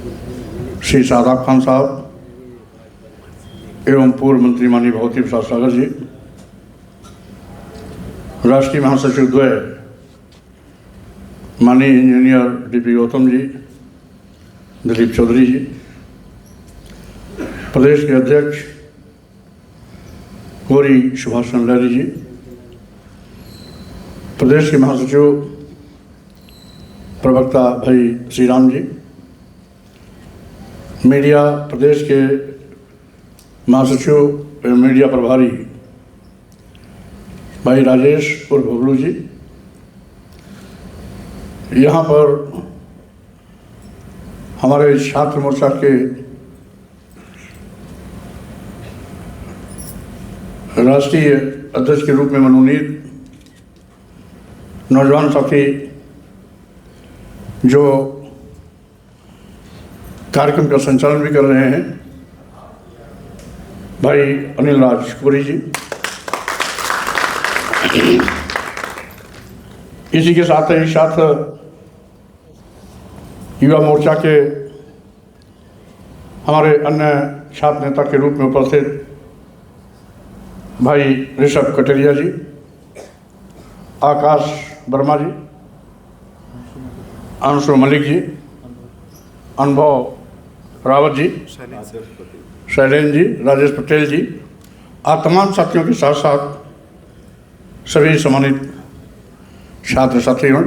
श्री शादाब खान साहब एवं पूर्व मंत्री माननीय भगवती प्रसाद सागर जी, राष्ट्रीय महासचिव द्वय माननीय इंजीनियर डीपी गौतम जी, दिलीप चौधरी जी, प्रदेश के अध्यक्ष गौरी सुभाष चंद्रारी जी, प्रदेश के महासचिव प्रवक्ता भाई श्री राम जी, मीडिया प्रदेश के महासचिव एवं मीडिया प्रभारी भाई राजेश उर्फ बबलू जी, यहाँ पर हमारे छात्र मोर्चा के राष्ट्रीय अध्यक्ष के रूप में मनोनीत नौजवान साथी जो कार्यक्रम का संचालन भी कर रहे हैं, भाई अनिल राज कुरी जी, इसी के साथ ही साथ युवा मोर्चा के हमारे अन्य छात्र नेता के रूप में उपस्थित भाई ऋषभ कटेरिया जी, आकाश वर्मा जी, अंशु मलिक जी, अनुभव रावत जी, शैलेंद्र जी, राजेश पटेल जी, और तमाम साथियों के साथ साथ सभी सम्मानित छात्र साथियों,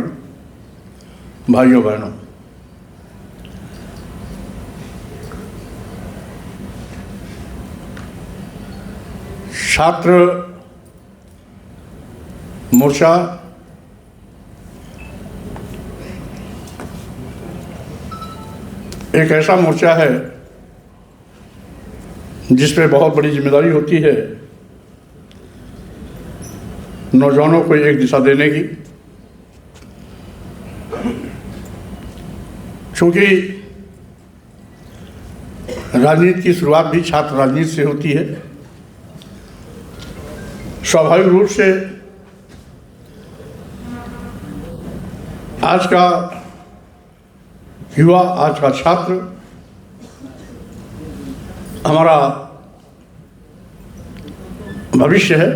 भाइयों बहनों, छात्र मोर्चा एक ऐसा मोर्चा है जिस पे बहुत बड़ी जिम्मेदारी होती है नौजवानों को एक दिशा देने की, क्योंकि राजनीति की शुरुआत भी छात्र राजनीति से होती है। स्वाभाविक रूप से आज का युवा, आज का छात्र हमारा भविष्य है।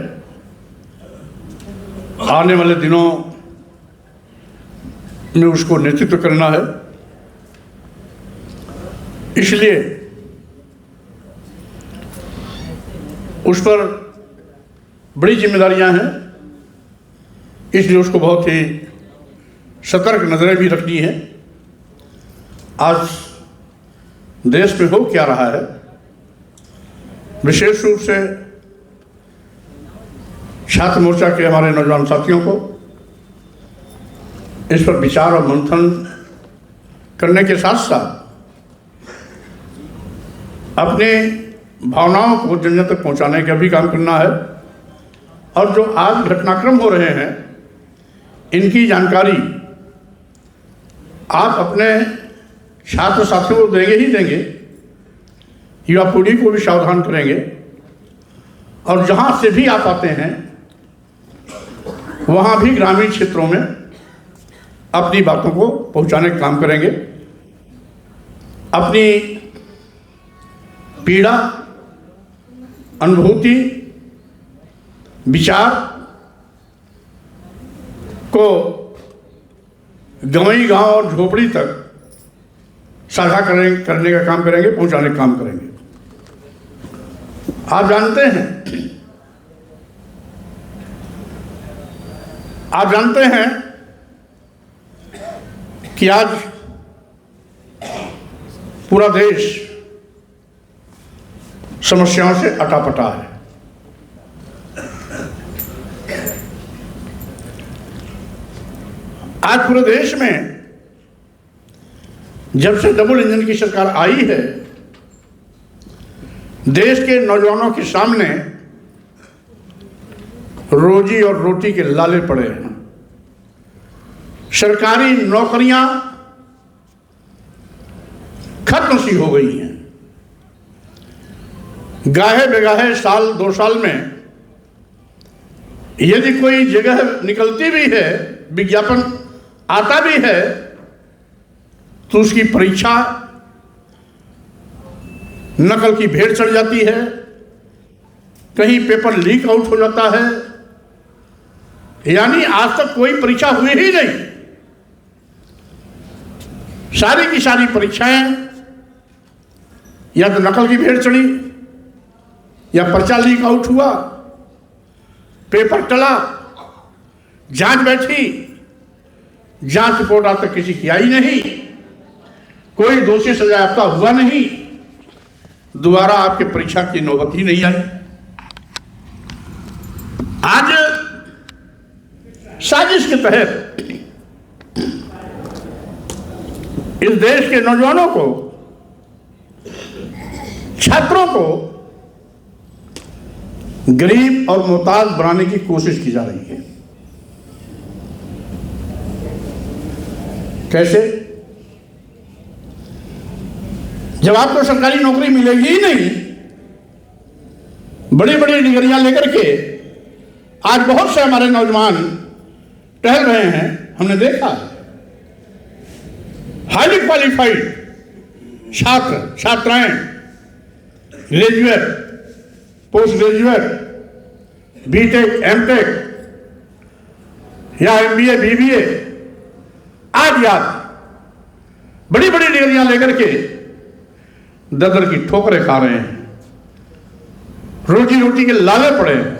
आने वाले दिनों में उसको नेतृत्व करना है, इसलिए उस पर बड़ी जिम्मेदारियां हैं, इसलिए उसको बहुत ही सतर्क नजरें भी रखनी है। आज देश में हो क्या रहा है, विशेष रूप से छात्र मोर्चा के हमारे नौजवान साथियों को इस पर विचार और मंथन करने के साथ साथ अपने भावनाओं को जन जन तक पहुंचाने का भी काम करना है। और जो आज घटनाक्रम हो रहे हैं, इनकी जानकारी आप अपने छात्र साथियों को देंगे ही देंगे, युवा पीढ़ी को भी सावधान करेंगे, और जहाँ से भी आप आते हैं वहाँ भी ग्रामीण क्षेत्रों में अपनी बातों को पहुँचाने का काम करेंगे। अपनी पीड़ा, अनुभूति, विचार को गंवई गांव और झोपड़ी तक साझा करने का काम करेंगे, पहुंचाने का काम करेंगे। आप जानते हैं कि आज पूरा देश समस्याओं से अटापटा है। आज पूरे देश में जब से डबल इंजन की सरकार आई है, देश के नौजवानों के सामने रोजी और रोटी के लाले पड़े हैं। सरकारी नौकरियां खत्म सी हो गई हैं। गाहे बेगाहे साल 2 साल में यदि कोई जगह निकलती भी है, विज्ञापन आता भी है, तो उसकी परीक्षा नकल की भेड़ चढ़ जाती है, कहीं पेपर लीक आउट हो जाता है, यानी आज तक कोई परीक्षा हुई ही नहीं। सारी की सारी परीक्षाएं या तो नकल की भेड़ चढ़ी, या पर्चा लीक आउट हुआ, पेपर टला, जांच बैठी, जांच रिपोर्ट आज तक किसी की आई नहीं, कोई दोषी सजायाफ्ता हुआ नहीं, दोबारा आपके परीक्षा की नौबत ही नहीं आई। आज साजिश के तहत इस देश के नौजवानों को, छात्रों को गरीब और मोहताज बनाने की कोशिश की जा रही है। कैसे? जब आपको सरकारी नौकरी मिलेगी ही नहीं, बड़ी बड़ी डिग्रियां लेकर के आज बहुत से हमारे नौजवान टहल रहे हैं, हमने देखा। हाईली क्वालिफाइड छात्र छात्राएं, graduate, post graduate, BTech, MTech या एमबीए, बीबीए आदि बड़ी बड़ी डिग्रियां लेकर के ददर की ठोकरें खा रहे हैं, रोजी रोटी के लाले पड़े हैं।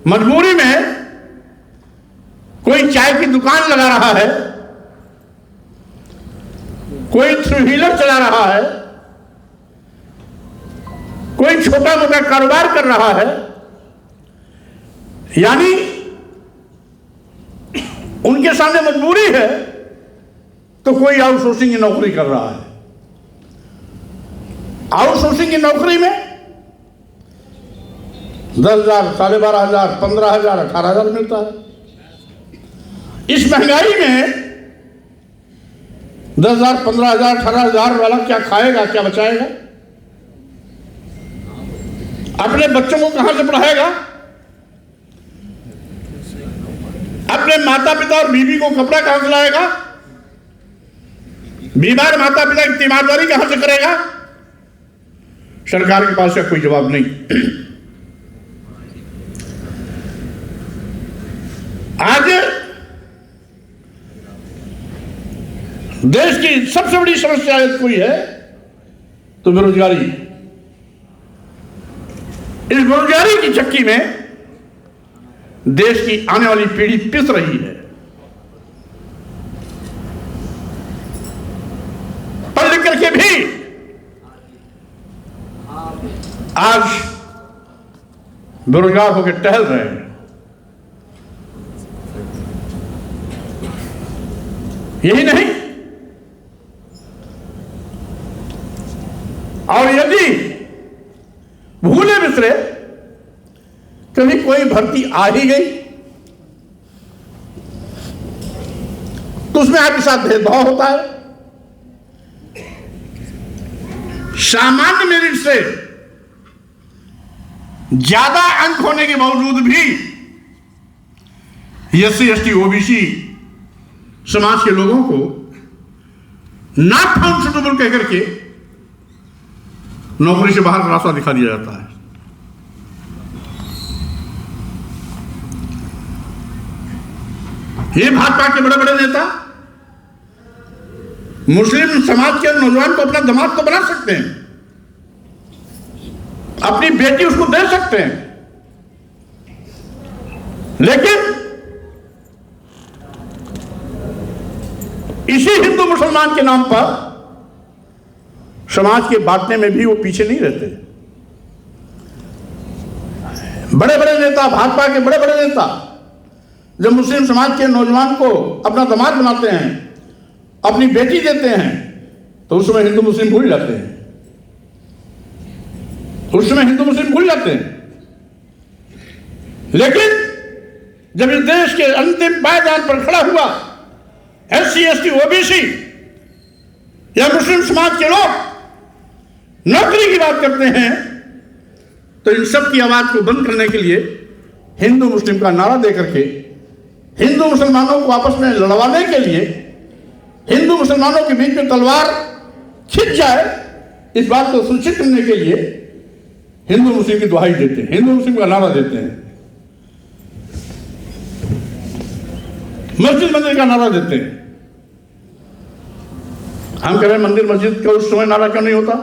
मजबूरी में कोई चाय की दुकान लगा रहा है, कोई थ्री व्हीलर चला रहा है, कोई छोटा मोटा कारोबार कर रहा है, यानी उनके सामने मजबूरी है तो कोई आउटसोर्सिंग की नौकरी कर रहा है। आउटसोर्सिंग की नौकरी में 10,000, 12,500, 15,000, 18,000 मिलता है। इस महंगाई में 10,000, 15,000, 18,000 वाला क्या खाएगा, क्या बचाएगा? अपने बच्चों को कहां से पढ़ाएगा? अपने माता पिता और बीवी को कपड़ा कहां से लाएगा? बीमार माता पिता की तीमारदारी कहां से करेगा? सरकार के पास का कोई जवाब नहीं। आज देश की सबसे बड़ी समस्या यदि कोई है तो बेरोजगारी। इस बेरोजगारी की चक्की में देश की आने वाली पीढ़ी पिस रही है। पढ़ लिख करके भी आज बेरोजगार होकर टहल रहे हैं। यही नहीं, और यदि भूले बिसरे कभी कोई भर्ती आ ही गई तो उसमें आपके साथ भेदभाव होता है। सामान्य मेरिट से ज्यादा अंक होने के बावजूद भी एससी, एसटी, ओबीसी समाज के लोगों को नॉट फाउंड सुटेबल कहकर के नौकरी से बाहर का रास्ता दिखा दिया जाता है। ये भाजपा के बड़े बड़े नेता मुस्लिम समाज के नौजवान को अपना दामाद तो बना सकते हैं, अपनी बेटी उसको दे सकते हैं, लेकिन इसी हिंदू मुसलमान के नाम पर समाज के बांटने में भी वो पीछे नहीं रहते। बड़े बड़े नेता, भाजपा के बड़े बड़े नेता जब मुस्लिम समाज के नौजवान को अपना दामाद बनाते हैं, अपनी बेटी देते हैं, तो उस समय हिंदू मुस्लिम भूल जाते हैं। उस समय हिंदू मुस्लिम भूल जाते हैं। लेकिन जब इस देश के अंतिम पायदान पर खड़ा हुआ एससी, एसटी, ओबीसी या मुस्लिम समाज के लोग नौकरी की बात करते हैं तो इन सब की आवाज को बंद करने के लिए हिंदू मुस्लिम का नारा देकर के, हिंदू मुसलमानों को आपस में लड़वाने के लिए, हिंदू मुसलमानों के बीच में तलवार खिंच जाए इस बात को सुनिश्चित करने के लिए हिंदू मुस्लिम की दुहाई देते हैं, हिंदू मुस्लिम का नारा देते हैं, मस्जिद मंदिर का नारा देते हैं। हम कह रहे हैं मंदिर मस्जिद का उस समय नारा क्यों नहीं होता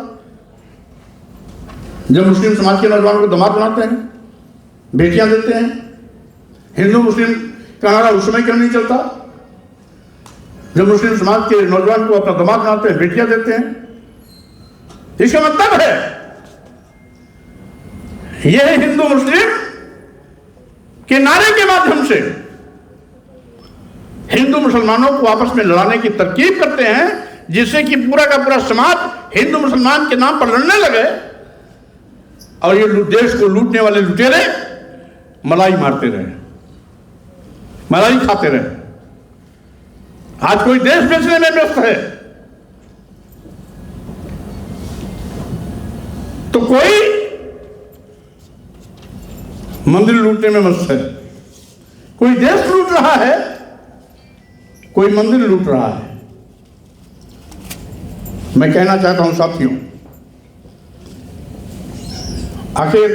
जब मुस्लिम समाज के नौजवानों को दामाद बनाते हैं, बेटियां देते हैं? हिंदू मुस्लिम का नारा उस समय क्यों नहीं चलता जब मुस्लिम समाज के नौजवान को अपना दामाद बनाते हैं, बेटियां देते हैं? इसका मतलब है यह हिंदू मुस्लिम के नारे के माध्यम से हिंदू मुसलमानों को आपस में लड़ाने की तरकीब करते हैं, जिससे कि पूरा का पूरा समाज हिंदू मुसलमान के नाम पर लड़ने लगे और ये देश को लूटने वाले लुटेरे मलाई मारते रहे, मलाई खाते रहे। आज कोई देश बेचने में व्यस्त है तो कोई मंदिर लूटने में मस्त है, कोई देश लूट रहा है, कोई मंदिर लूट रहा है। मैं कहना चाहता हूं साथियों, आखिर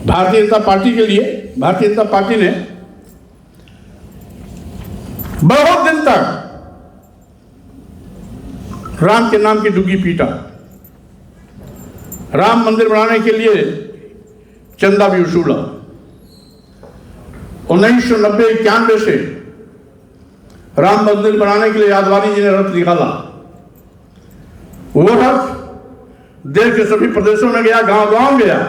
भारतीय जनता पार्टी के लिए भारतीय जनता पार्टी ने बहुत दिन तक राम के नाम की डुग्गी पीटा, राम मंदिर बनाने के लिए चंदा भी वसूला। 1990-91 से राम मंदिर बनाने के लिए आदवानी जी ने रथ निकाला। वो रथ देश के सभी प्रदेशों में गया, गांव गांव गया।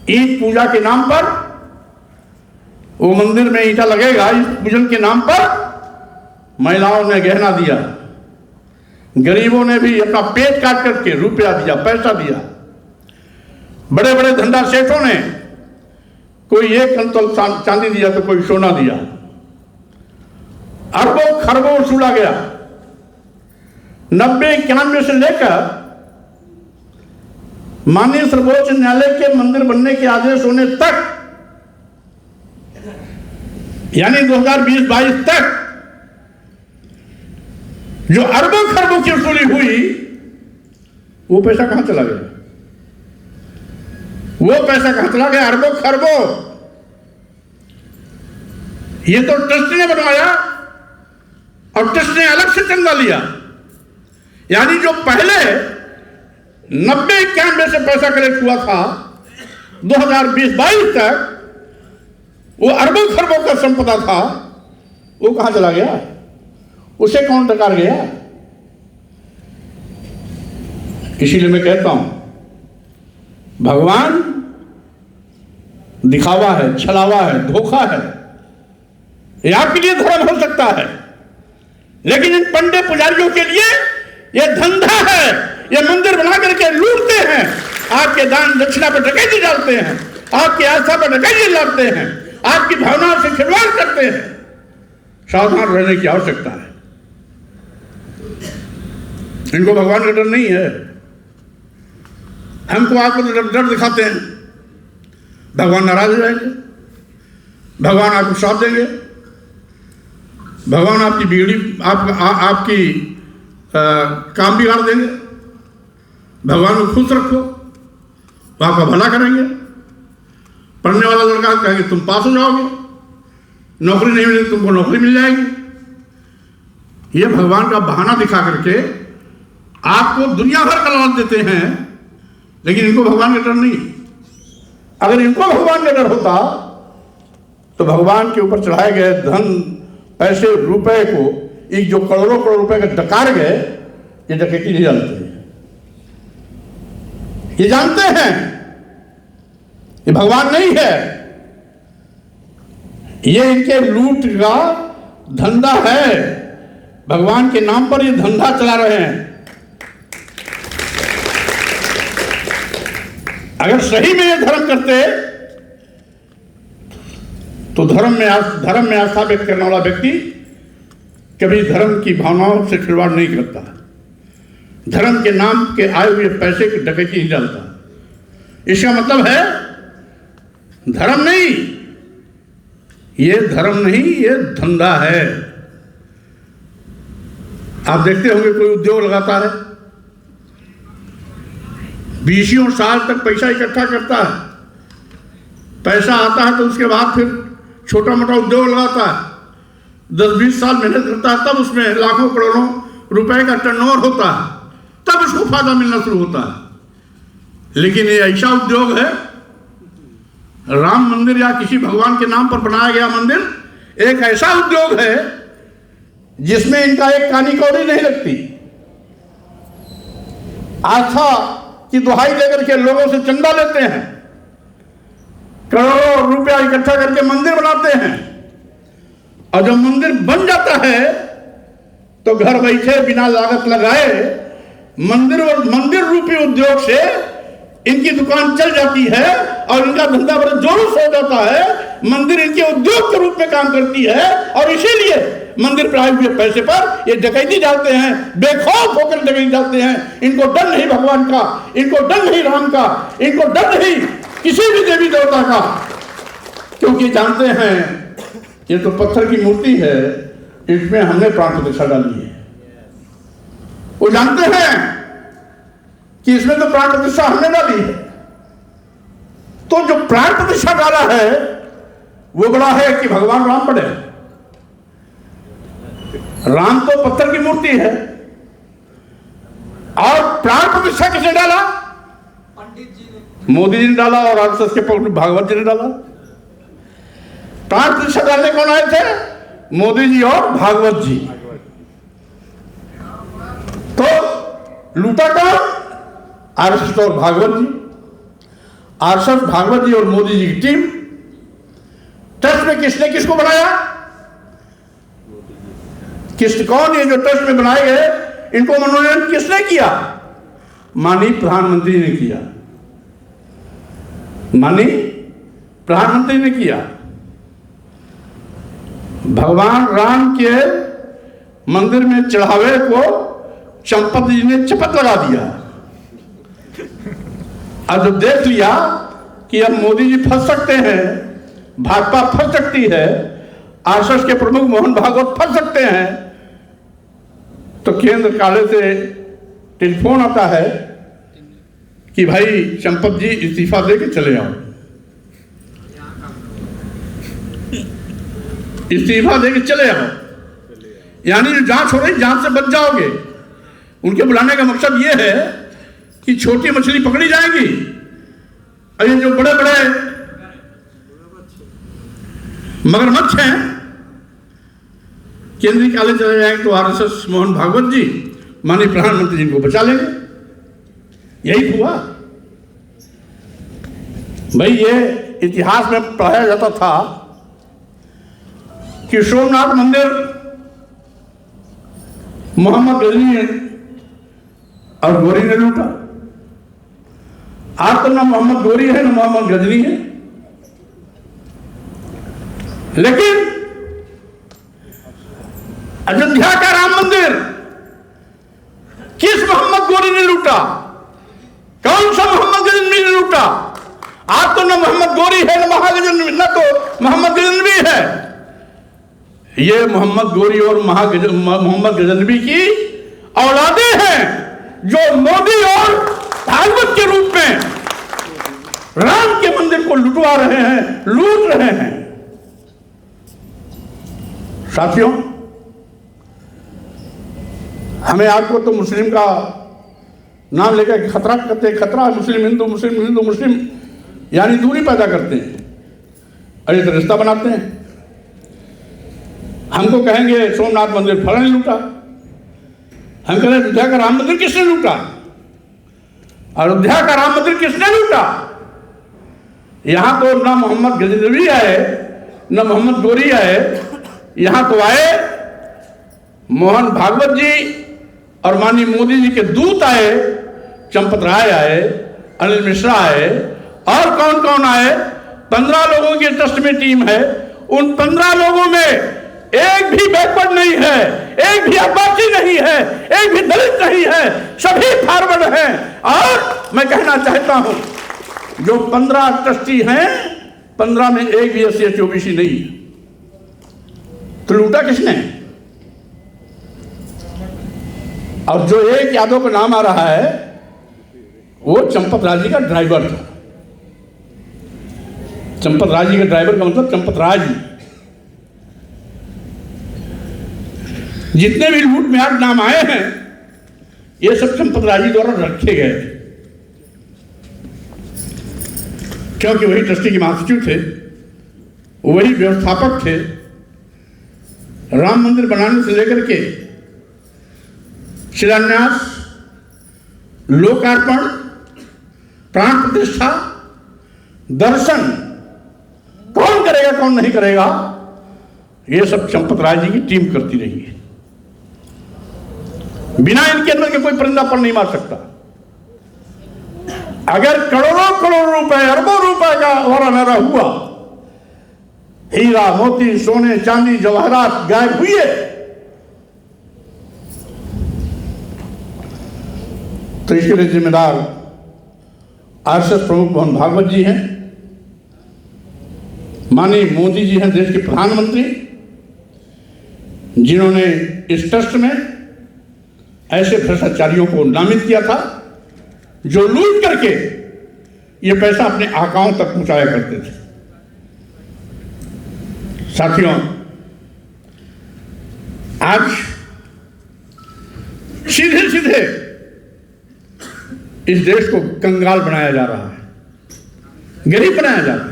ईट पूजा के नाम पर वो मंदिर में ईंटा लगेगा, इस पूजन के नाम पर महिलाओं ने गहना दिया, गरीबों ने भी अपना पेट काट करके रुपया दिया, पैसा दिया। बड़े बड़े धंधा सेठों ने कोई 1 कुंतल चांदी दिया तो कोई सोना दिया। अरबों खरबों वसूला गया। 90-91 से लेकर माननीय सर्वोच्च न्यायालय के मंदिर बनने के आदेश होने तक, यानी 2020-22 तक जो अरबों खरबों की वसूली हुई, वो पैसा कहां चला गया? वो पैसा कहां चला गया? अरबों खरबों। ये तो ट्रस्ट ने बनवाया और ट्रस्ट ने अलग से चंदा लिया। यानी जो पहले 90-91 से पैसा कलेक्ट हुआ था, 2020-22 तक वो अरबों खरबों का संपदा था, वो कहां चला गया? उसे कौन डकार गया? इसीलिए मैं कहता हूं, भगवान दिखावा है, छलावा है, धोखा है। ये आपके लिए धर्म हो सकता है, लेकिन इन पंडित पुजारियों के लिए यह धंधा है। ये मंदिर बना करके लूटते हैं, आपके दान दक्षिणा पर डकैती डालते हैं, आपकी आस्था पर डकैती डालते हैं, आपकी भावनाओं से खिलवाड़ करते हैं। सावधान रहने की आवश्यकता है। इनको भगवान का डर नहीं है। हमको आपको डर दिखाते हैं, भगवान नाराज हो जाएंगे, भगवान आपको साथ देंगे, भगवान आपकी बिगड़ी आपकी काम बिगाड़ देंगे। भगवान को खुश रखो, वो आपका भला करेंगे। पढ़ने वाला लड़का कहेंगे तुम पास हो जाओगे, नौकरी नहीं मिलेगी तुमको नौकरी मिल जाएगी। ये भगवान का बहाना दिखा करके आपको दुनिया भर का लालच देते हैं, लेकिन इनको भगवान का डर नहीं। अगर इनको भगवान का डर होता तो भगवान के ऊपर चढ़ाए गए धन, पैसे, रुपए को, एक जो करोड़ों करोड़ रुपए का डकार गए, ये डकैती नहीं जानते हैं। ये जानते हैं ये भगवान नहीं है, ये इनके लूट का धंधा है। भगवान के नाम पर ये धंधा चला रहे हैं। अगर सही में ये धर्म करते तो धर्म में आस्था व्यक्त करने वाला व्यक्ति कभी धर्म की भावनाओं से खिलवाड़ नहीं करता, धर्म के नाम के आए हुए पैसे की डकैती नहीं डालता। इसका मतलब है धर्म नहीं, ये धर्म नहीं, ये धंधा है। आप देखते होंगे कोई उद्योग लगाता है, 20 साल तक पैसा इकट्ठा करता है, पैसा आता है तो उसके बाद फिर छोटा मोटा उद्योग लगाता है, 10-20 साल मेहनत करता है, तब उसमें लाखों करोड़ों रुपए का टर्नओवर होता है, तब उसको फायदा मिलना शुरू होता है। लेकिन ये ऐसा उद्योग है, राम मंदिर या किसी भगवान के नाम पर बनाया गया मंदिर, एक ऐसा उद्योग है जिसमें इनका एक कानी कौड़ी नहीं लगती। आस्था की दुहाई देकर के लोगों से चंदा लेते हैं, करोड़ों रुपया इकट्ठा करके मंदिर बनाते हैं, और जब मंदिर बन जाता है तो घर बैठे बिना लागत लगाए मंदिर रूपी उद्योग से इनकी दुकान चल जाती है और इनका धंधा बड़ा जोरों से हो जाता है। मंदिर इनके उद्योग के रूप में काम करती है और इसीलिए मंदिर पर आए हुए पैसे पर ये डकैती डालते हैं, बेखौफ होकर डकैती डालते हैं। इनको डर नहीं भगवान का, इनको डर नहीं राम का, इनको डर नहीं किसी भी देवी देवता का, क्योंकि जानते हैं ये तो पत्थर की मूर्ति है, इसमें हमने प्राण प्रतिष्ठा डाली है। वो जानते हैं कि इसमें तो प्राण प्रतिष्ठा हमने डाली है, तो जो प्राण प्रतिष्ठा डाला है वो बड़ा है कि भगवान राम बड़े। राम तो पत्थर की मूर्ति है, और प्राण प्रतिष्ठा किसने डाला? पंडित जी ने, मोदी जी ने डाला और आरएसएस के भागवत जी ने डाला। प्राण प्रतिष्ठा डालने कौन आए थे? मोदी जी और भागवत जी। तो लूटा कौन? आरएसएस और भागवत जी, आरएसएस, भागवत जी और मोदी जी की टीम। ट्रस्ट में किसने किसको बनाया? कौन ये जो ट्रस्ट में बनाए गए, इनको मनोनयन किसने किया? माननीय प्रधानमंत्री ने किया, माननीय प्रधानमंत्री ने किया। भगवान राम के मंदिर में चढ़ावे को चंपत जी ने चपत लगा दिया, और जब देख लिया कि अब मोदी जी फंस सकते हैं, भाजपा फंस सकती है, आरएसएस के प्रमुख मोहन भागवत फंस सकते हैं, तो केंद्र कार्यालय से टेलीफोन आता है कि भाई चंपत जी इस्तीफा दे के चले आओ, इस्तीफा दे के चले आओ। यानी जो जांच हो रही, जांच से बच जाओगे। उनके बुलाने का मकसद ये है कि छोटी मछली पकड़ी जाएगी, और ये जो बड़े बड़े मगरमच्छ हैं केंद्रीय कार्यालय चले जाएंगे, तो आरएसएस मोहन भागवत जी, माननीय प्रधानमंत्री जी को बचा लेंगे। यही हुआ भाई। ये इतिहास में पढ़ाया जाता था कि सोमनाथ मंदिर मोहम्मद गजनी और गोरी ने लूटा। आज तो ना मोहम्मद गोरी है ना मोहम्मद गजनी है, लेकिन अयोध्या का राम मंदिर किस मोहम्मद गोरी ने लूटा? कौन सा मोहम्मद गजनवी ने लूटा? आज तो ना मोहम्मद गोरी है ना महागजनवी, ना तो मोहम्मद गजनवी है। ये मोहम्मद गोरी और मोहम्मद गजनवी की औलादे हैं, जो मोदी और भागवत के रूप में राम के मंदिर को लुटवा रहे हैं, लूट रहे हैं। साथियों, हमें आपको तो मुस्लिम का नाम लेकर खतरा करते हैं, खतरा मुस्लिम हिंदू, मुस्लिम हिंदू मुस्लिम, यानी दूरी पैदा करते हैं, अरे तो रिश्ता बनाते हैं। हमको कहेंगे सोमनाथ मंदिर फलाने लूटा, हम कह रहे अयोध्या का राम मंदिर किसने लूटा? अयोध्या का राम मंदिर किसने लूटा? यहां तो ना मोहम्मद गजनवी आए ना मोहम्मद गोरी आए, यहां तो आए मोहन भागवत जी और माननीय मोदी जी के दूत आए, चंपत राय आए, अनिल मिश्रा आए, और कौन कौन आए? 15 लोगों की ट्रस्ट में टीम है। उन 15 लोगों में एक भी बैकवर्ड नहीं है, एक भी आदिवासी नहीं है, एक भी दलित नहीं है, सभी फॉरवर्ड हैं। और मैं कहना चाहता हूं, जो 15 ट्रस्टी हैं, 15 में एक भी एससी एसटी ओबीसी नहीं है। तो लूटा किसने? और जो एक यादव का नाम आ रहा है वो चंपत राज जी का ड्राइवर था। चंपत राज जी का ड्राइवर का मतलब चंपत राज जी। जितने भी लूट में आज नाम आए हैं ये सब चंपत राज जी द्वारा रखे गए थे, क्योंकि वही ट्रस्टी के महासचिव थे, वही व्यवस्थापक थे। राम मंदिर बनाने से लेकर के शिलान्यास, लोकार्पण, प्राण प्रतिष्ठा, दर्शन कौन करेगा कौन नहीं करेगा, ये सब चंपत राज जी की टीम करती रही है। बिना इनके अंदर के कोई परिंदा पर नहीं मार सकता। अगर करोड़ों करोड़ रुपए, अरबों रुपए का और अनारा हुआ, हीरा मोती सोने चांदी जवाहरात गायब हुए, तो इसके लिए जिम्मेदार आरएसएस प्रमुख मोहन भागवत जी हैं, माननीय मोदी जी हैं, देश के प्रधानमंत्री, जिन्होंने इस ट्रस्ट में ऐसे भ्रष्टाचारियों को नामित किया था जो लूट करके ये पैसा अपने आकाओं तक पहुंचाया करते थे। साथियों, आज सीधे सीधे इस देश को कंगाल बनाया जा रहा है, गरीब बनाया जा रहा है।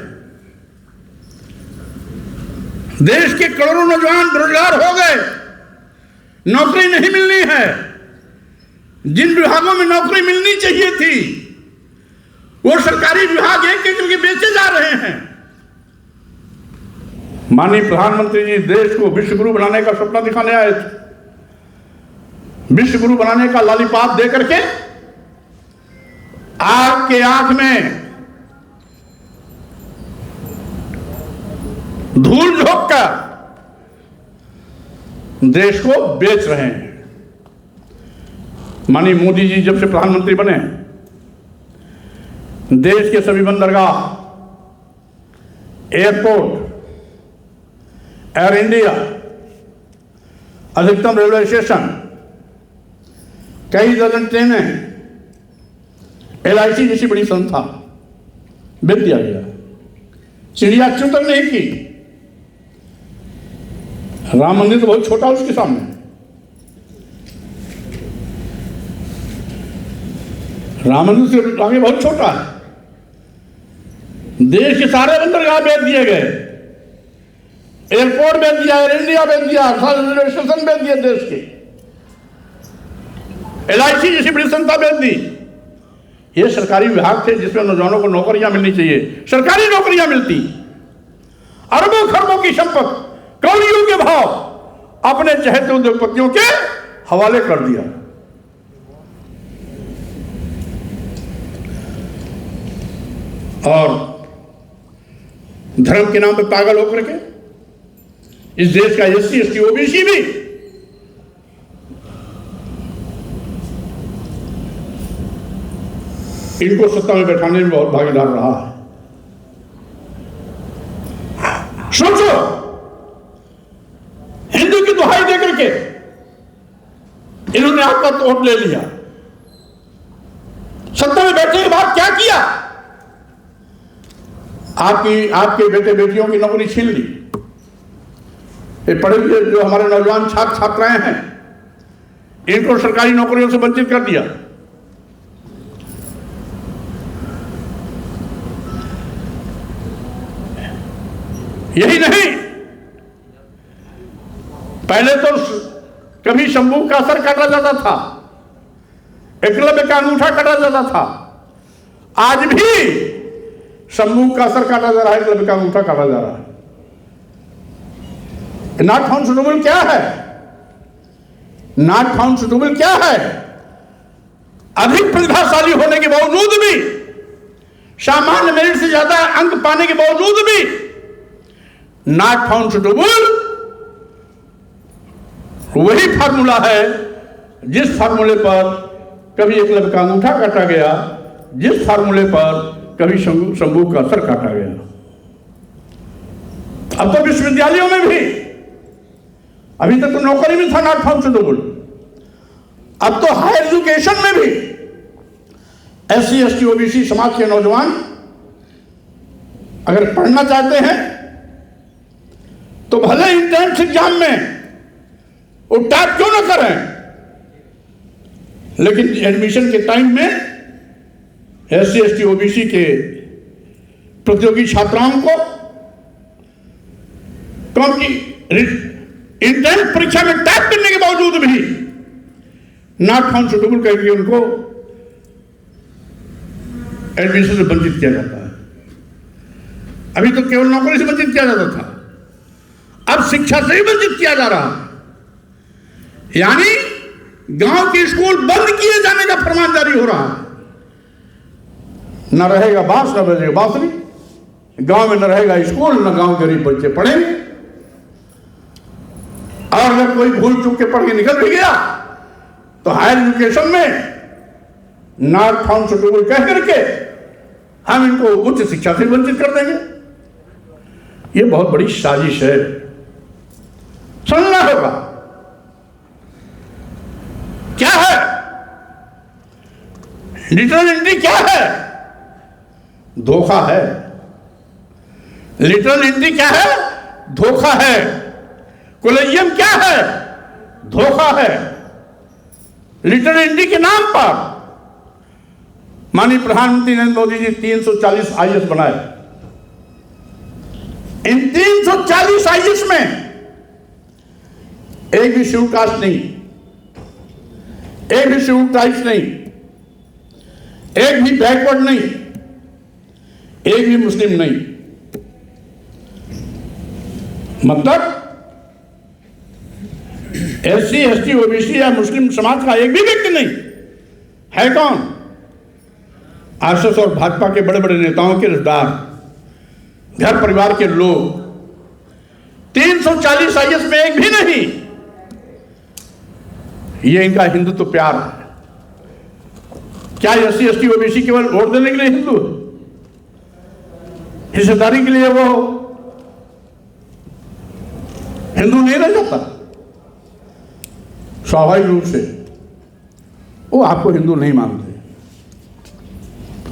देश के करोड़ों नौजवान बेरोजगार हो गए, नौकरी नहीं मिलनी है। जिन विभागों में नौकरी मिलनी चाहिए थी वो सरकारी विभाग एक एक करके बेचे जा रहे हैं। माननीय प्रधानमंत्री जी देश को विश्व गुरु बनाने का सपना दिखाने आए थे। विश्व गुरु बनाने का लॉलीपॉप दे करके आपके आंख में धूल झोंक कर देश को बेच रहे हैं। माननीय मोदी जी जब से प्रधानमंत्री बने, देश के सभी बंदरगाह, एयरपोर्ट, एयर इंडिया, अधिकतम रेलवे स्टेशन, कई दर्जन ट्रेनें, LIC जैसी बड़ी संस्था बेच दिया गया। चिड़िया क्यों तक नहीं की? राम मंदिर तो बहुत छोटा उसके सामने। राम मंदिर से आगे बहुत छोटा है। देश के सारे बंदरगाह बेच दिए गए, एयरपोर्ट बेच दिया, एयर इंडिया बेच दिया, सारे रेलवे स्टेशन बेच दिए देश के, LIC जैसी बड़ी संस्था बेच दी। ये सरकारी विभाग थे जिसमें नौजवानों को नौकरियां मिलनी चाहिए, सरकारी नौकरियां मिलती। अरबों खरबों की संपत्ति कौड़ियों के भाव अपने चहेते उद्योगपतियों के हवाले कर दिया। और धर्म के नाम पर पागल होकर के इस देश का SC ST OBC भी इनको सत्ता में बैठाने में बहुत भागीदार रहा है। सोचो, हिंदू की दुहाई देकर के इन्होंने आपका वोट ले लिया, सत्ता में बैठने के बाद क्या किया? आपके बेटे बेटियों की नौकरी छीन ली। ये पढ़े लिखे जो हमारे नौजवान छात्र छात्राएं हैं, इनको सरकारी नौकरियों से वंचित कर दिया। यही नहीं, पहले तो कभी शंभू का सर काटा जाता था, एकलव्य का अंगूठा काटा जाता था, आज भी शंभू का सर काटा जा रहा है, एकलव्य का अंगूठा काटा जा रहा है। नॉट फाउंड सुटेबल क्या है? नॉट फाउंड सुटेबल क्या है? अधिक प्रतिभाशाली होने के बावजूद भी, सामान्य मेरिट से ज्यादा अंक पाने के बावजूद भी नॉट फाउंड सुटेबल वही फार्मूला है जिस फार्मूले पर कभी एकलव्य का अंगूठा काटा गया, जिस फार्मूले पर कभी शंभू का सर काटा गया। अब तो विश्वविद्यालयों में भी, अभी तक तो नौकरी में था नॉट फाउंड सुटेबल, अब तो हायर एजुकेशन में भी SC ST OBC समाज के नौजवान अगर पढ़ना चाहते हैं तो भले एंट्रेंस एग्जाम में वो टॉप क्यों ना करें, लेकिन एडमिशन के टाइम में SC ST OBC के प्रतियोगी छात्राओं को क्योंकि एंट्रेंस परीक्षा में टॉप करने के बावजूद भी नॉट फाउंड सुटेबल करके उनको एडमिशन से वंचित किया जाता है। अभी तो केवल नौकरी से वंचित किया जाता था, अब शिक्षा से ही वंचित किया जा रहा है। यानी गांव के स्कूल बंद किए जाने का फरमान जारी हो रहा है। न रहेगा बांस न बजेगा बांसुरी, गांव में न रहेगा स्कूल, न गांव के गरीब बच्चे पढ़ेंगे। और अगर कोई भूल चूक के पढ़ के निकल भी गया तो हायर एजुकेशन में नॉट फाउंड सुटेबल कह करके हम इनको उच्च शिक्षा से वंचित कर देंगे। ये बहुत बड़ी साजिश है, सुनना होगा। क्या है लिटरल एंट्री? क्या है? धोखा है। लिटरल एंट्री क्या है? धोखा है। कॉलेजियम क्या है? धोखा है। लिटरल एंट्री के नाम पर माननीय प्रधानमंत्री नरेंद्र मोदी जी 340 IAS बनाए। इन 340 IAS में एक भी शेड्यूल कास्ट नहीं, एक भी शेड्यूल ट्राइब्स नहीं, एक भी बैकवर्ड नहीं, एक भी मुस्लिम नहीं। मतलब SC ST OBC या मुस्लिम समाज का एक भी व्यक्ति नहीं है। कौन? RSS और भाजपा के बड़े बड़े नेताओं के रिश्तेदार, घर परिवार के लोग। 340 IAS में एक भी नहीं। ये इनका हिंदुत्व प्यार है। क्या SC ST OBC केवल वोट देने के लिए हिंदू, हिस्सेदारी के लिए वो हिंदू नहीं रह जाता? स्वाभाविक रूप से वो आपको हिंदू नहीं मानते।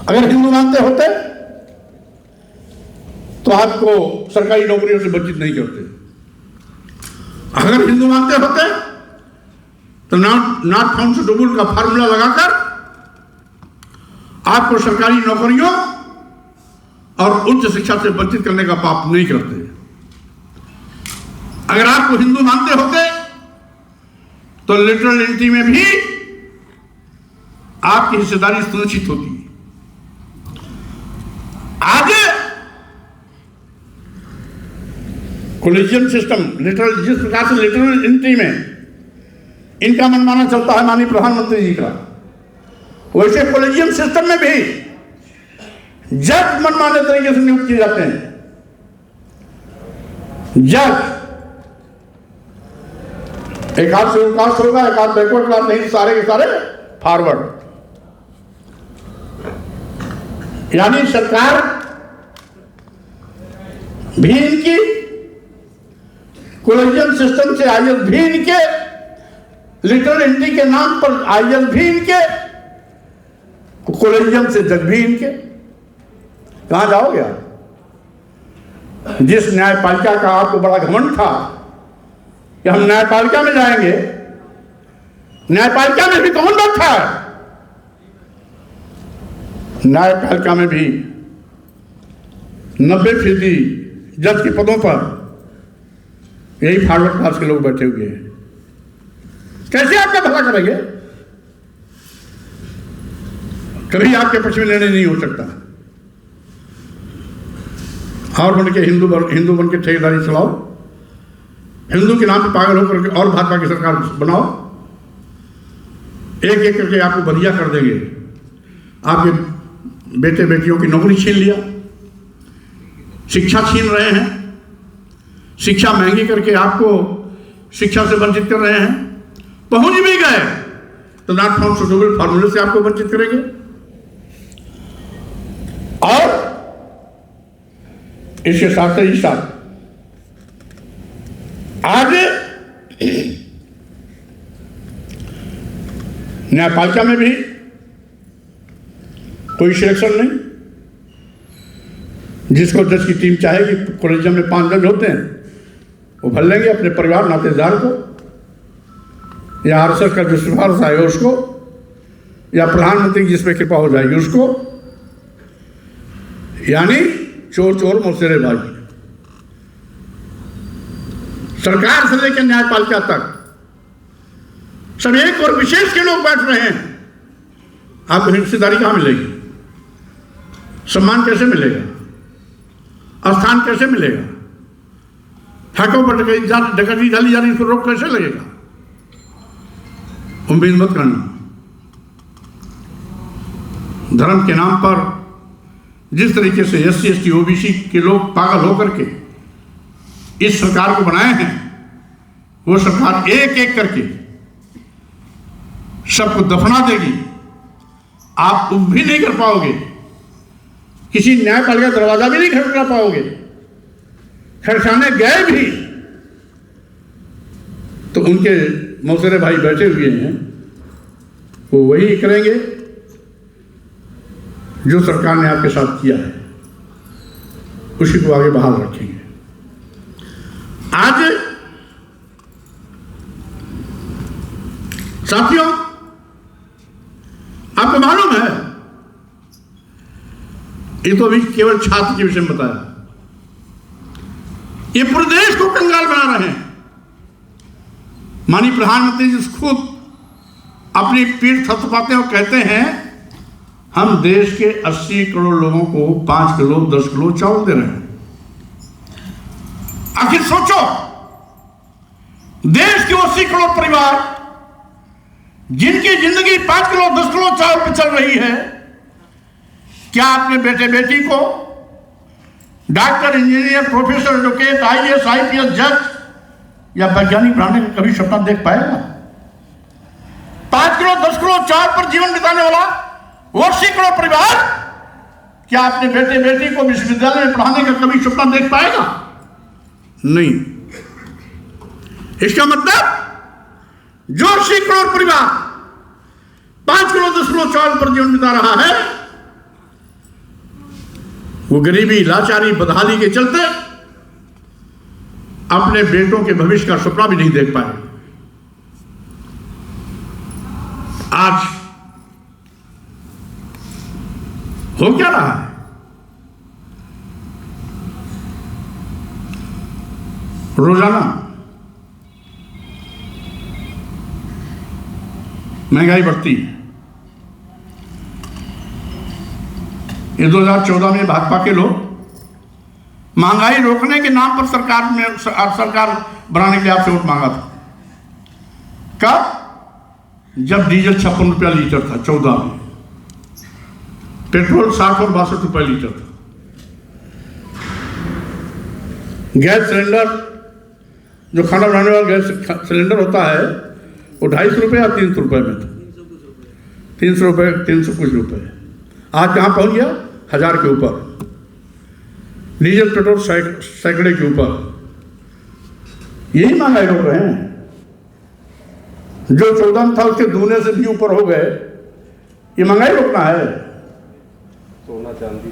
अगर हिंदू मानते होते तो आपको सरकारी नौकरियों से वंचित नहीं करते। अगर हिंदू मानते होते तो नॉट फाउंड सुटेबल का फार्मूला लगाकर आपको सरकारी नौकरियों और उच्च शिक्षा से वंचित करने का पाप नहीं करते। अगर आपको हिंदू मानते होते तो लिटरल एंट्री में भी आपकी हिस्सेदारी सुनिश्चित होती है। आगे कॉलेजियम सिस्टम लिटरल, जिस प्रकार से लिटरल एंट्री में इनका मनमाना चलता है माननीय प्रधानमंत्री जी का, वैसे कॉलेजियम सिस्टम में भी जज मनमाने तरीके से नियुक्त किए जाते हैं। जज एक हाथ से कास्ट होगा, एक हाथ बैकवर्ड क्लास, नहीं सारे के सारे फॉरवर्ड। यानी सरकार भी इनकी, कॉलेजियम सिस्टम से IAS भी इनके, लिटरल एंट्री के नाम पर IAS भी इनके, कॉलेजियम से जज भी इनके। कहां जाओगे आप? जिस न्यायपालिका का आपको बड़ा घमंड था कि हम न्यायपालिका में जाएंगे, न्यायपालिका में भी कौन बैठा है? न्यायपालिका में भी 90% जज के पदों पर यही फॉरवर्ड क्लास के लोग बैठे हुए हैं। कैसे आपका भला करेंगे? कभी आपके पक्ष में निर्णय नहीं हो सकता। और बन के हिंदू बन के ठेकेदारी चलाओ, हिंदू के नाम पे पागल होकर के और भाजपा की सरकार बनाओ, एक एक करके आपको बलिया कर देंगे। आपके बेटे बेटियों की नौकरी छीन लिया, शिक्षा छीन रहे हैं, शिक्षा महंगी करके आपको शिक्षा से वंचित कर रहे हैं। पहुंच भी गए तो नॉट फाउंड सुटेबल फार्मूले से आपको वंचित करेंगे। और इसके साथ ही साथ आज न्यायपालिका में भी कोई सिलेक्शन नहीं। जिसको जज की टीम चाहे कि कॉलेजियम में 5 जज होते हैं, वो भर लेंगे अपने परिवार नातेदार को, या आरएसएस का जो सिफारिश आएगा उसको, या प्रधानमंत्री की जिसमें कृपा हो जाएगी उसको। यानी चोर चोर मौसेरे बाजी। सरकार से लेकर न्यायपालिका तक सब एक और विशेष के लोग बैठ रहे हैं। आपको हिस्सेदारी कहां मिलेगी? सम्मान कैसे मिलेगा? स्थान कैसे मिलेगा? ठगों पर डकैती डाली जा रही, इसको रोक कैसे लगेगा? उम्मीद मत करना। धर्म के नाम पर जिस तरीके से SC ST OBC के लोग पागल होकर के इस सरकार को बनाए हैं, वो सरकार एक एक करके सबको दफना देगी। आप उब भी नहीं कर पाओगे, किसी न्यायपालिका दरवाजा भी नहीं खटखटा पाओगे। खटखटाने गए भी तो उनके मौसेरे भाई बैठे हुए हैं, वो वही करेंगे जो सरकार ने आपके साथ किया है, उसी को आगे बहाल रखेंगे। आज साथियों, आपको मालूम है, ये तो अभी केवल छात्र के विषय में बताया, ये पूरे देश को कंगाल बना रहे हैं। माननीय प्रधानमंत्री जी खुद अपनी पीठ थपथपाते और कहते हैं, हम देश के 80 करोड़ लोगों को 5 किलो 10 किलो चावल दे रहे हैं। आखिर सोचो, देश के 80 करोड़ परिवार जिनकी जिंदगी 5 किलो 10 किलो चावल पर चल रही है, क्या अपने बेटे बेटी को doctor, engineer, professor, advocate, IAS IPS जज या वैज्ञानिक बनाने का कभी सपना देख पाएगा? 5 किलो 10 किलो चावल पर जीवन बिताने वाला 80 करोड़ परिवार क्या अपने बेटे बेटी को विश्वविद्यालय में पढ़ाने का कभी सपना देख पाएगा? नहीं। इसका मतलब जो 80 करोड़ परिवार 5 किलो 10 किलो चावल पर जीवन बिता रहा है, वो गरीबी, लाचारी, बदहाली के चलते अपने बेटों के भविष्य का सपना भी नहीं देख पाए। आज हो क्या रहा है? रोजाना महंगाई बढ़ती है। ये 2014 में भाजपा के लोग महंगाई रोकने के नाम पर सरकार बनाने के लिए आपसे वोट मांगा था। कब? जब डीजल 56 रुपया लीटर था 14 में, पेट्रोल 60 और 62 रुपये लीटर था। गैस सिलेंडर, जो खाना बनाने वाला गैस सिलेंडर होता है, वो 250 रुपये या 300 रुपये में था। 300 रुपये, 300 कुछ रुपये। आज कहाँ पहुँच गया? 1000 के ऊपर। डीजल पेट्रोल सैकड़े के ऊपर। यही महंगाई रोक रहे हैं। जो 14 था उसके दूने से भी ऊपर हो गए। ये महंगाई रोकना है। सोना चांदी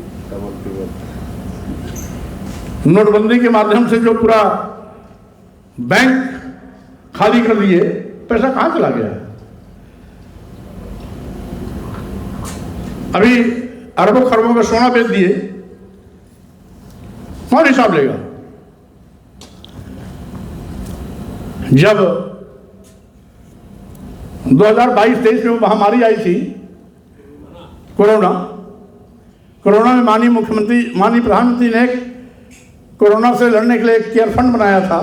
नोटबंदी के माध्यम से जो पूरा बैंक खाली कर दिए, पैसा कहां चला गया? अभी अरबों खरबों का सोना बेच दिए, कौन हिसाब लेगा? जब 2022-23 में महामारी आई थी, कोरोना में माननीय प्रधानमंत्री ने कोरोना से लड़ने के लिए एक केयर फंड बनाया था।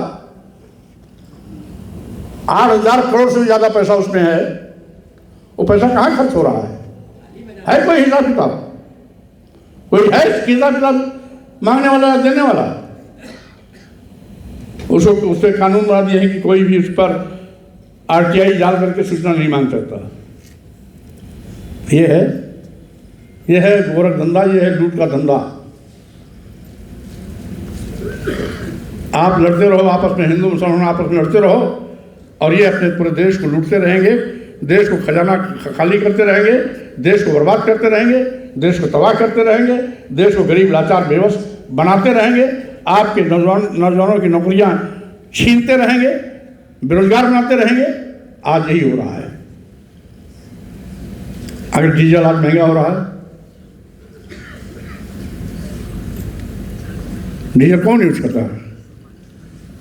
8000 करोड़ से ज्यादा पैसा उसमें है। वो पैसा कहाँ खर्च हो रहा है? कोई हिसाब किताब? कोई है हिसाब किताब मांगने वाला, देने वाला? उससे कानून बना दिया है कि कोई भी उस पर RTI डाल करके सूचना नहीं मांग सकता। ये है गोरख धंधा, ये है लूट का धंधा। आप लड़ते रहो आपस में, हिंदू मुसलमान आपस में लड़ते रहो, और ये अपने पूरे देश को लूटते रहेंगे। देश को खजाना खाली करते रहेंगे, देश को बर्बाद करते रहेंगे, देश को तबाह करते रहेंगे, देश को गरीब लाचार बेबस बनाते रहेंगे, आपके नौजवानों की नौकरियां छीनते रहेंगे, बेरोजगार बनाते रहेंगे। आज यही हो रहा है। अगर डीजल आज महंगा हो रहा है, डीजल कौन यूज करता है?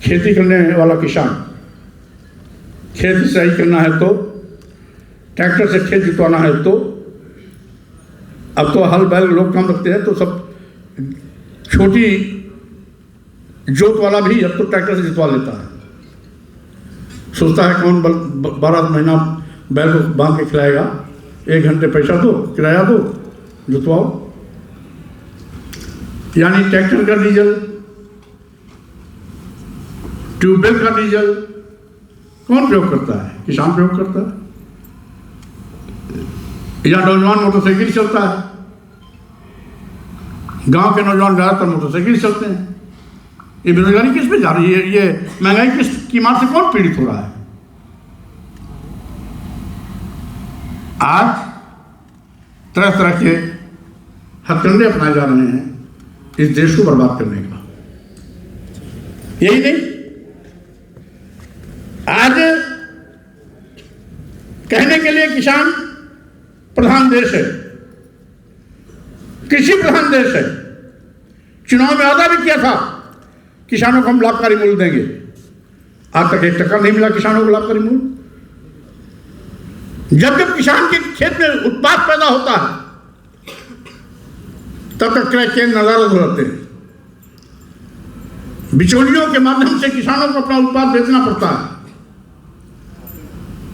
खेती करने वाला किसान। खेत सिंचाई करना है तो, ट्रैक्टर से खेत जुतवाना है तो, अब तो हल बैल लोग कम रखते हैं तो सब छोटी जोत वाला भी अब तो ट्रैक्टर से जुतवा लेता है। सोचता है कौन 12 महीना बैल को बांध के खिलाएगा, 1 घंटे पैसा दो, किराया दो, जुतवाओ। यानी ट्रैक्टर का डीजल, ट्यूबवेल का डीजल कौन प्रयोग करता है? किसान प्रयोग करता है। या नौजवान मोटरसाइकिल चलता है, गांव के नौजवान ज़्यादातर मोटरसाइकिल चलते हैं। ये बेरोजगारी किस पे जा रही है? ये महंगाई की मार से कौन पीड़ित हो रहा है? आज तरह तरह के हथकंडे अपनाए जा रहे हैं इस देश को बर्बाद करने का। यही नहीं, आज कहने के लिए किसान प्रधान देश है, कृषि प्रधान देश है। चुनाव में वादा भी किया था किसानों को हम लाभकारी मूल्य देंगे। आज तक 1 टका नहीं मिला किसानों को लाभकारी मूल्य। जब जब किसान के खेत में उत्पाद पैदा होता है तब तक क्रय केंद्र नदारद रहते हैं। बिचौलियों के माध्यम से किसानों को अपना उत्पाद बेचना पड़ता है।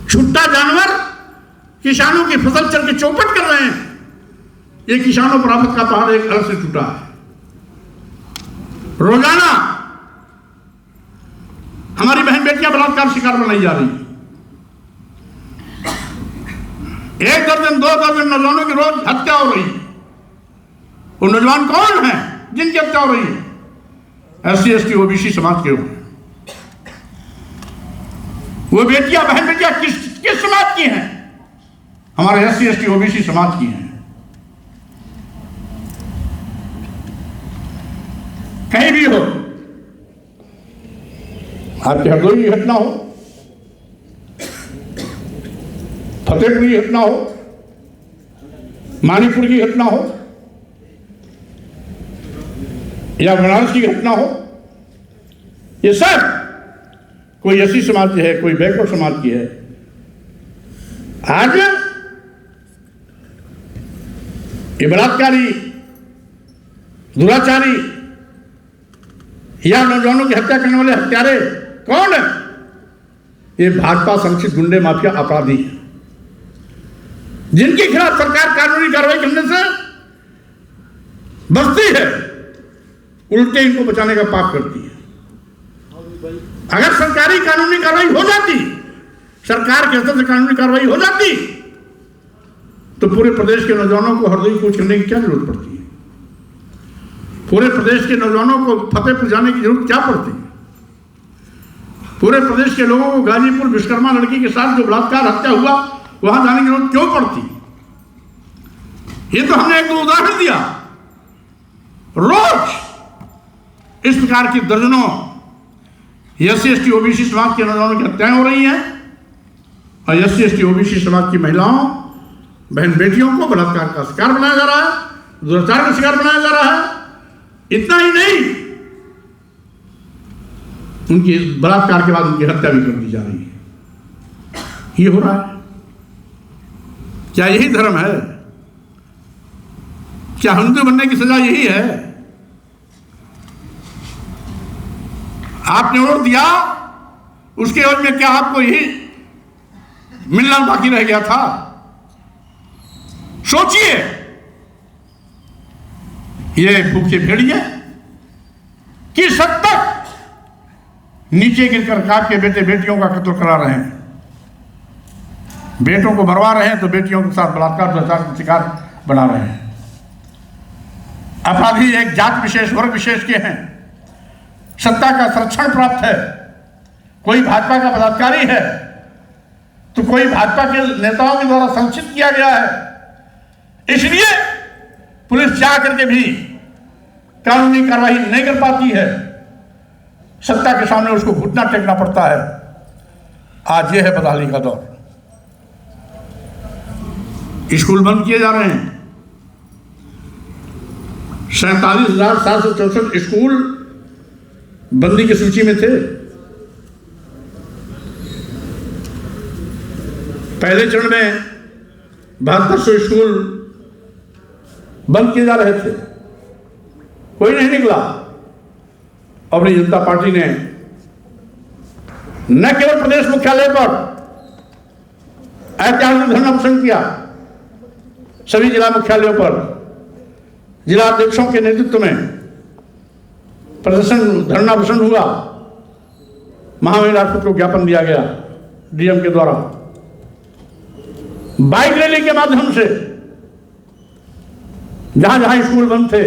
छुट्टा जानवर किसानों की फसल चल के चौपट कर रहे हैं। ये किसानों पर आफत का पहाड़ एक अलग से टूटा है। रोजाना हमारी बहन बेटियां बलात्कार शिकार बनाई जा रही है। 1 दर्जन 2 दर्जन नौजवानों की रोज हत्या हो रही है। वो नौजवान कौन है जिनकी हत्या हो रही है? SC ST OBC समाज के होंगे। वो बेटियां, बहन बेटियां किस समाज की हैं? हमारे SC ST OBC समाज की हैं। कहीं भी हो, आपके हरदोई की घटना हो, फतेहपुर की घटना हो, मानीपुर की घटना हो या बनारस की घटना हो, ये सब कोई SC समाज की है, कोई बैकवर्ड समाज की है। आज ये बलात्कारी, दुराचारी या नौजवानों की हत्या करने वाले हत्यारे कौन है? ये भाजपा संरक्षित गुंडे माफिया अपराधी हैं, जिनके खिलाफ सरकार कानूनी कार्रवाई करने से बचती है, उल्टे इनको बचाने का पाप करती है। अगर सरकारी कानूनी कार्रवाई हो जाती, सरकार के स्तर से कानूनी कार्रवाई हो जाती, तो पूरे प्रदेश के नौजवानों को हरदोई कूच करने की क्या जरूरत पड़ती है? पूरे प्रदेश के नौजवानों को फतेहपुर जाने की जरूरत क्या पड़ती है? पूरे प्रदेश के लोगों को गाजीपुर विश्वकर्मा लड़की के साथ जो बलात्कार हत्या हुआ वहां जाने की जरूरत क्यों पड़ती? ये तो हमने 1-2 उदाहरण दिया। रोज इस प्रकार की दर्जनों SC ST OBC समाज के नौजवानों की हत्याएं हो रही हैं और SC ST OBC समाज की महिलाओं, बहन बेटियों को बलात्कार का शिकार बनाया जा रहा है, दुराचार का शिकार बनाया जा रहा है। इतना ही नहीं, उनकी बलात्कार के बाद उनकी हत्या भी कर दी जा रही है। ये हो रहा है। क्या यही धर्म है? क्या हिंदू बनने की सजा यही है? आपने वोट दिया, उसके एवज में क्या आपको यही मिलना बाकी रह गया था? सोचिए, ये भूखे भेड़िए किस हद तक नीचे गिरकर आपके बेटे बेटियों का कत्ल करा रहे हैं, बेटों को मरवा रहे हैं तो बेटियों के साथ बलात्कार दुराचार का शिकार बना रहे हैं। अपराधी एक जात विशेष, वर्ग विशेष के हैं। सत्ता का संरक्षण प्राप्त है, कोई भाजपा का बलात्कारी है तो कोई भाजपा के नेताओं के द्वारा संचित किया गया है, इसलिए पुलिस जा करके भी कानूनी कार्रवाई नहीं कर पाती है, सत्ता के सामने उसको घुटना टेकना पड़ता है। आज ये है बदहाली का दौर। स्कूल बंद किए जा रहे हैं। 47,764 स्कूल बंदी की सूची में थे। पहले चरण में 7200 स्कूल बंद किए जा रहे थे, कोई नहीं निकला। अपनी जनता पार्टी ने न केवल प्रदेश मुख्यालय पर ऐतिहासिक धरना प्रदर्शन किया, सभी जिला मुख्यालयों पर जिला अध्यक्षों के नेतृत्व में धरना प्रदर्शन हुआ। महामहिम राष्ट्रपति को ज्ञापन दिया गया डीएम के द्वारा। बाइक रैली के माध्यम से जहां जहां स्कूल बंद थे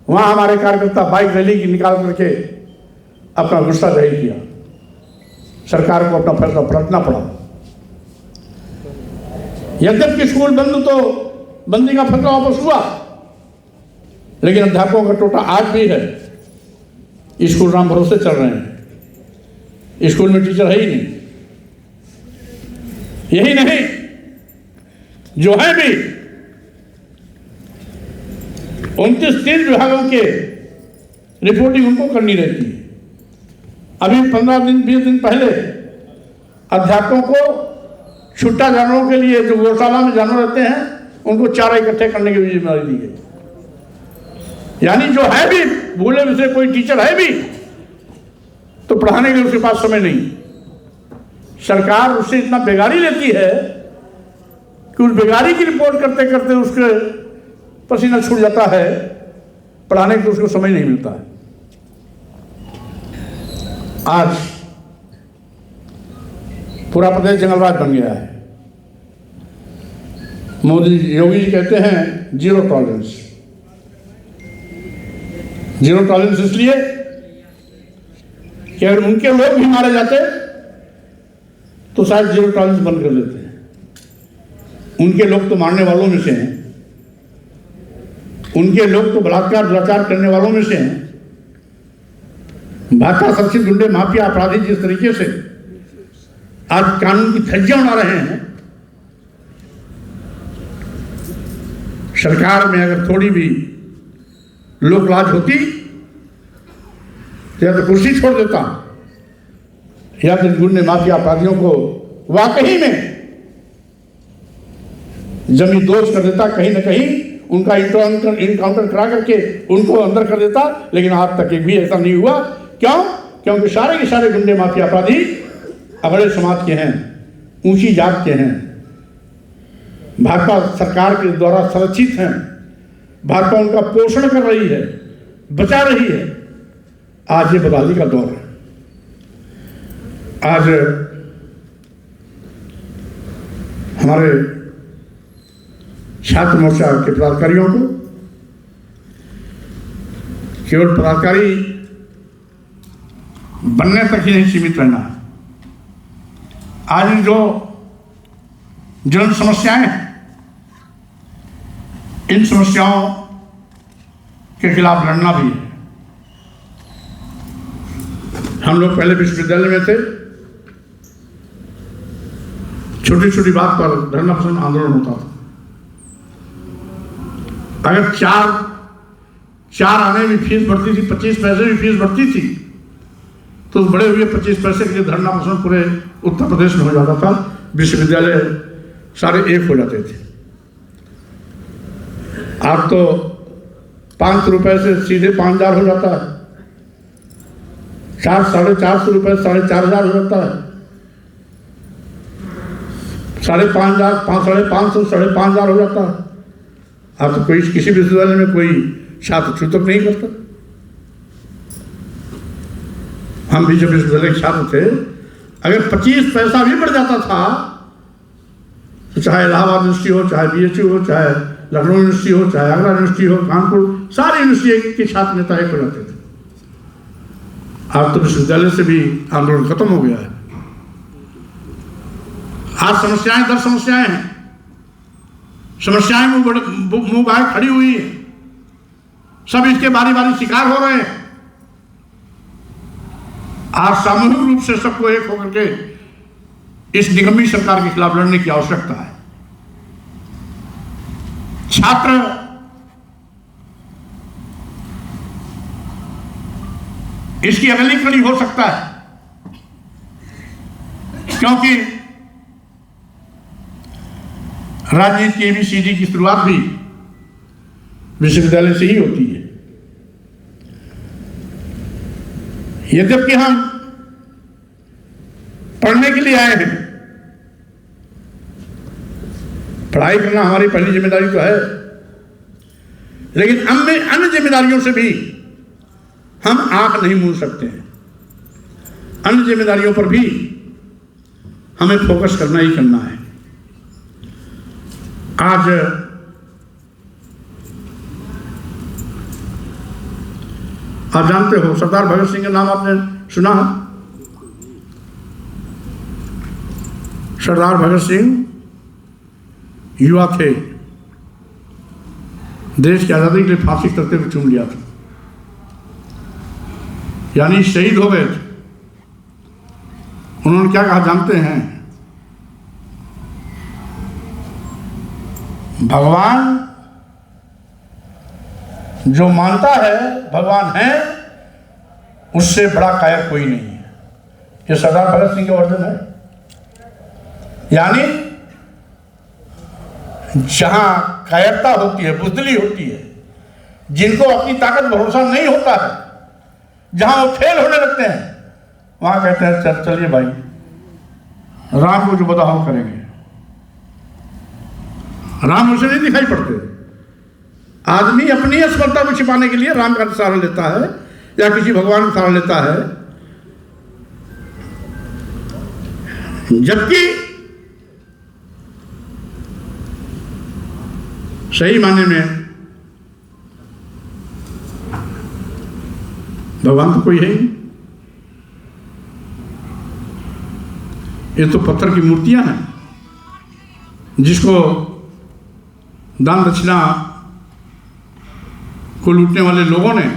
वहां हमारे कार्यकर्ता बाइक रैली की निकाल करके अपना गुस्सा जाहिर किया। सरकार को अपना फैसला पलटना पड़ा। यद्यपि स्कूल बंद तो बंदी का फैसला वापस हुआ, लेकिन अध्यापकों का टोटा आज भी है। स्कूल राम भरोसे चल रहे हैं, स्कूल में टीचर है ही नहीं। यही नहीं, जो है भी 29-30 विभागों के रिपोर्टिंग उनको करनी रहती है। अभी 15 दिन 20 दिन पहले अध्यापकों को छुट्टा जानवरों के लिए जो गौशाला में जानवर रहते हैं उनको चारा इकट्ठे करने की जिम्मेदारी दी गई। यानी जो है भी भूले विषय कोई टीचर है भी तो पढ़ाने के उसके पास समय नहीं। सरकार उससे इतना बेगारी लेती है कि उस बेगारी की रिपोर्ट करते करते उसके पसीना छूट जाता है, पढ़ाने का उसको समय नहीं मिलता है। आज पूरा प्रदेश जंगलराज बन गया है। मोदी योगी जी कहते हैं जीरो टॉलरेंस। जीरो टॉलरेंस इसलिए कि अगर उनके लोग भी मारे जाते तो शायद जीरो टॉलरेंस बंद कर देते हैं। उनके लोग तो मारने वालों में से हैं, उनके लोग तो बलात्कार दुराचार करने वालों में से हैं। भाजपा शासित गुंडे माफिया अपराधी जिस तरीके से आज कानून की धज्जियां उड़ा रहे हैं, सरकार में अगर थोड़ी भी लोक लाज होती तो या तो कुर्सी छोड़ देता या तो गुंडे माफिया अपराधियों को वाकई में जमीन दोष कर देता, कहीं ना कहीं उनका इनकाउंटर करा करके उनको अंदर कर देता। लेकिन आज तक एक भी ऐसा नहीं हुआ। क्यों? क्योंकि सारे के सारे गुंडे माफिया अपराधी अगड़े समाज के हैं, ऊंची जात के हैं, भाजपा सरकार के द्वारा संरक्षित हैं। भाजपा उनका पोषण कर रही है, बचा रही है। आज ये बदहाली का दौर है। आज हमारे छात्र मोर्चा के पदाधिकारियों को केवल पदाधिकारी बनने तक ही नहीं सीमित रहना है। आज जो जन समस्याएं हैं, इन समस्याओं के खिलाफ लड़ना भी है। हम लोग पहले विश्वविद्यालय में थे, छोटी छोटी बात पर धरना प्रदर्शन आंदोलन होता था। अगर चार आने में फीस बढ़ती थी, 25 पैसे भी फीस बढ़ती थी, तो बड़े हुए 25 पैसे के लिए धरना प्रदर्शन पूरे उत्तर प्रदेश में हो जाता था। विश्वविद्यालय सारे एक हो जाते थे। आज तो 500 रुपए से सीधे 5,000 हो जाता है। 400-450 रुपए 4,500 हो जाता है। 5,500, 5,500, 5,500 हो जाता है। अब तो कोई किसी विश्वविद्यालय में कोई छात्र छूतक नहीं करता। हम भी जब विश्वविद्यालय के छात्र थे, अगर 25 पैसा भी बढ़ जाता था तो चाहे इलाहाबाद यूनिवर्सिटी हो, चाहे BHU हो, चाहे लखनऊ यूनिवर्सिटी हो, चाहे आगरा यूनिवर्सिटी हो, कानपुर, सारी यूनिवर्सिटी के छात्र नेता एक हो जाते थे। आज तो विश्वविद्यालय से भी आंदोलन खत्म हो गया है। आज समस्याएं दर समस्याएं हैं, समस्याएं मुंह बाहर खड़ी हुई है, सब इसके बारी बारी शिकार हो रहे हैं। आज सामूहिक रूप से सबको एक होकर के इस निकम्मी सरकार के खिलाफ लड़ने की आवश्यकता है। छात्र इसकी अगली कड़ी हो सकता है, क्योंकि राजनीति की ABCD की शुरुआत भी विश्वविद्यालय से ही होती है। यद्यपि हम पढ़ने के लिए आए हैं, पढ़ाई करना हमारी पहली जिम्मेदारी तो है, लेकिन अन्य जिम्मेदारियों से भी हम आंख नहीं मूंद सकते हैं। अन्य जिम्मेदारियों पर भी हमें फोकस करना ही करना है। आज आप जानते हो सरदार भगत सिंह का नाम आपने सुना है। सरदार भगत सिंह युवा थे, देश की आजादी के लिए फांसी करते हुए चूम लिया था, यानी शहीद हो गए थे। उन्होंने क्या कहा जानते हैं? भगवान जो मानता है भगवान है, उससे बड़ा कायर कोई नहीं है। ये सरदार भगत सिंह के वर्जन है। यानी जहां कायरता होती है, बुजदिली होती है, जिनको अपनी ताकत भरोसा नहीं होता है, जहां वो फेल होने लगते हैं, वहां कहते हैं चलिए भाई, राम को जो बता हम करेंगे। राम उसे नहीं दिखाई पड़ते। आदमी अपनी असफलता को छिपाने के लिए राम का सहारा लेता है या किसी भगवान का सहारा लेता है, जबकि सही मायने में भगवान तो कोई है ही। ये तो पत्थर की मूर्तियां हैं, जिसको दान दक्षिणा को लूटने वाले लोगों ने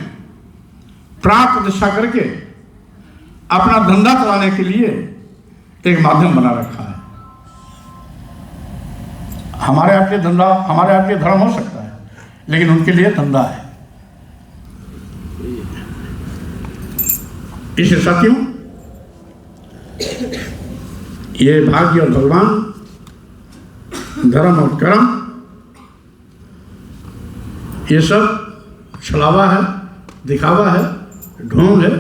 प्राण प्रतिष्ठा करके अपना धंधा चलाने के लिए एक माध्यम बना रखा है। हमारे आपके धंधा, हमारे आपके धर्म हो सकता है, लेकिन उनके लिए धंधा है। इसलिए साथियों, ये भाग्य और भगवान, धर्म और कर्म, ये सब छलावा है, दिखावा है, ढोंग है।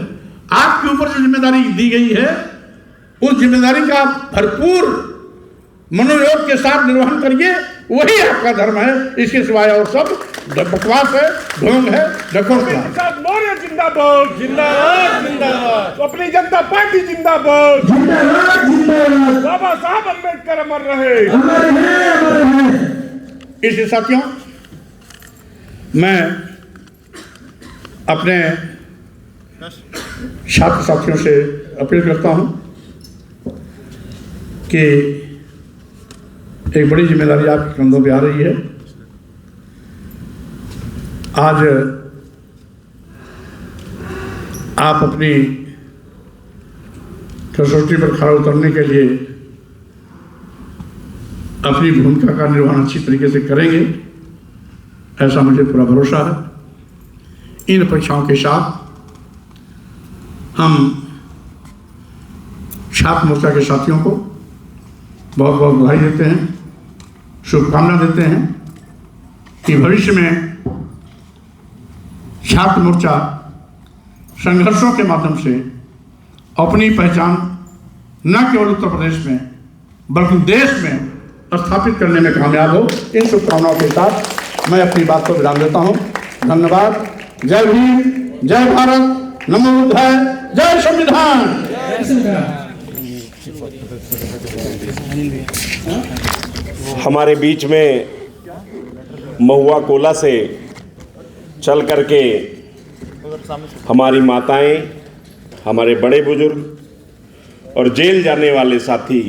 आपके ऊपर जो जिम्मेदारी दी गई है, उस जिम्मेदारी का भरपूर मनोयोग के साथ निर्वहन करिए, वही आपका धर्म है। इसके सिवाय और सब बकवास है, ढोंग है, मौर्य जिंदाबाद, जिंदाबाद, जिंदाबाद। अपनी जनता पार्टी जिंदाबाद, जिंदाबाद, जिंदाबाद। बाबा साहब अम्बेडकर अमर रहे, अमर रहे। इसलिए साथियों, मैं अपने छात्र साथियों से अपील करता हूं कि एक बड़ी जिम्मेदारी आपके कंधों पे आ रही है। आज आप अपनी कसौटी पर खरा उतरने के लिए अपनी भूमिका का निर्वहन अच्छी तरीके से करेंगे, ऐसा मुझे पूरा भरोसा है। इन परीक्षाओं के साथ हम छात्र मोर्चा के साथियों को बहुत बहुत बधाई देते हैं, शुभकामना देते हैं कि भविष्य में छात्र मोर्चा संघर्षों के माध्यम से अपनी पहचान न केवल उत्तर प्रदेश में बल्कि देश में स्थापित करने में कामयाब हो। इन शुभकामनाओं के साथ मैं अपनी बात को विराम देता हूँ। धन्यवाद। जय भीम, जय भारत, नमो बुद्धाय, जय संविधान। हमारे बीच में महुआ कोला से चल करके हमारी माताएं, हमारे बड़े बुजुर्ग और जेल जाने वाले साथी